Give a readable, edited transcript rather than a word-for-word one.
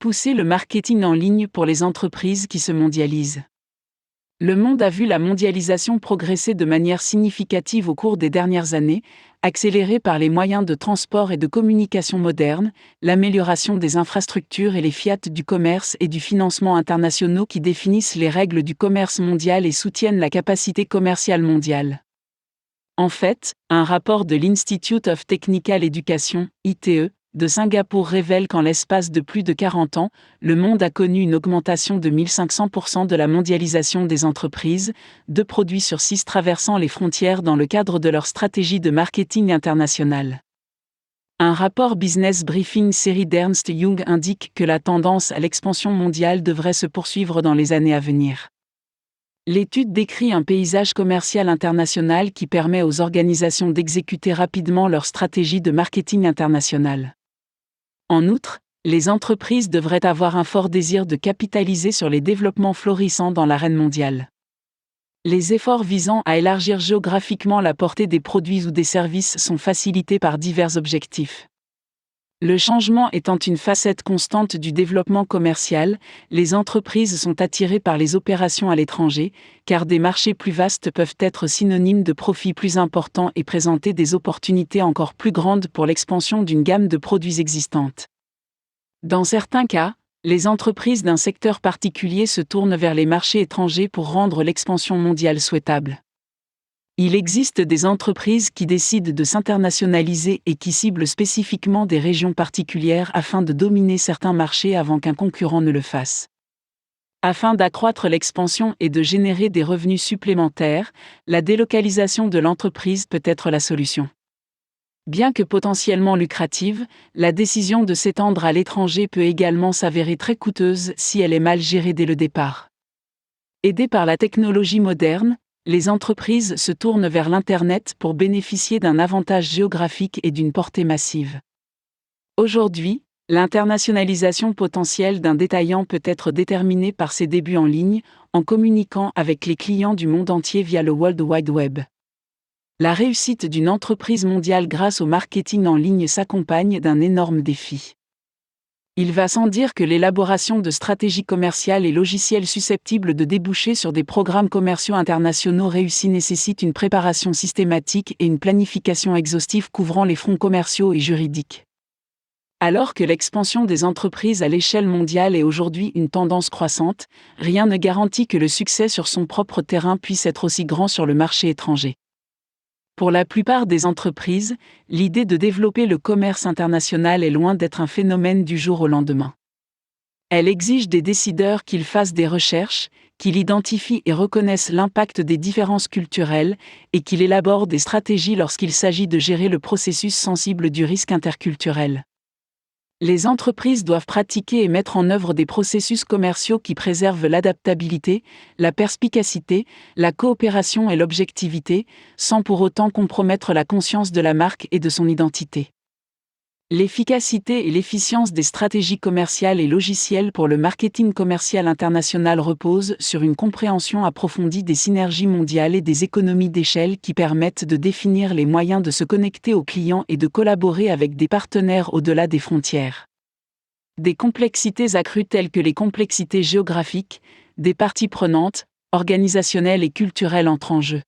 Pousser le marketing en ligne pour les entreprises qui se mondialisent. Le monde a vu la mondialisation progresser de manière significative au cours des dernières années, accélérée par les moyens de transport et de communication modernes, l'amélioration des infrastructures et les fiat du commerce et du financement internationaux qui définissent les règles du commerce mondial et soutiennent la capacité commerciale mondiale. En fait, un rapport de l'Institute of Technical Education, ITE, de Singapour révèle qu'en l'espace de plus de 40 ans, le monde a connu une augmentation de 1500% de la mondialisation des entreprises, 2 produits sur 6 traversant les frontières dans le cadre de leur stratégie de marketing international. Un rapport Business Briefing série d'Ernst Young indique que la tendance à l'expansion mondiale devrait se poursuivre dans les années à venir. L'étude décrit un paysage commercial international qui permet aux organisations d'exécuter rapidement leur stratégie de marketing international. En outre, les entreprises devraient avoir un fort désir de capitaliser sur les développements florissants dans l'arène mondiale. Les efforts visant à élargir géographiquement la portée des produits ou des services sont facilités par divers objectifs. Le changement étant une facette constante du développement commercial, les entreprises sont attirées par les opérations à l'étranger, car des marchés plus vastes peuvent être synonymes de profits plus importants et présenter des opportunités encore plus grandes pour l'expansion d'une gamme de produits existantes. Dans certains cas, les entreprises d'un secteur particulier se tournent vers les marchés étrangers pour rendre l'expansion mondiale souhaitable. Il existe des entreprises qui décident de s'internationaliser et qui ciblent spécifiquement des régions particulières afin de dominer certains marchés avant qu'un concurrent ne le fasse. Afin d'accroître l'expansion et de générer des revenus supplémentaires, la délocalisation de l'entreprise peut être la solution. Bien que potentiellement lucrative, la décision de s'étendre à l'étranger peut également s'avérer très coûteuse si elle est mal gérée dès le départ. Aidées par la technologie moderne, les entreprises se tournent vers l'Internet pour bénéficier d'un avantage géographique et d'une portée massive. Aujourd'hui, l'internationalisation potentielle d'un détaillant peut être déterminée par ses débuts en ligne, en communiquant avec les clients du monde entier via le World Wide Web. La réussite d'une entreprise mondiale grâce au marketing en ligne s'accompagne d'un énorme défi. Il va sans dire que l'élaboration de stratégies commerciales et logiciels susceptibles de déboucher sur des programmes commerciaux internationaux réussis nécessite une préparation systématique et une planification exhaustive couvrant les fronts commerciaux et juridiques. Alors que l'expansion des entreprises à l'échelle mondiale est aujourd'hui une tendance croissante, rien ne garantit que le succès sur son propre terrain puisse être aussi grand sur le marché étranger. Pour la plupart des entreprises, l'idée de développer le commerce international est loin d'être un phénomène du jour au lendemain. Elle exige des décideurs qu'ils fassent des recherches, qu'ils identifient et reconnaissent l'impact des différences culturelles, et qu'ils élaborent des stratégies lorsqu'il s'agit de gérer le processus sensible du risque interculturel. Les entreprises doivent pratiquer et mettre en œuvre des processus commerciaux qui préservent l'adaptabilité, la perspicacité, la coopération et l'objectivité, sans pour autant compromettre la conscience de la marque et de son identité. L'efficacité et l'efficience des stratégies commerciales et logicielles pour le marketing commercial international reposent sur une compréhension approfondie des synergies mondiales et des économies d'échelle qui permettent de définir les moyens de se connecter aux clients et de collaborer avec des partenaires au-delà des frontières. Des complexités accrues telles que les complexités géographiques, des parties prenantes, organisationnelles et culturelles entrent en jeu.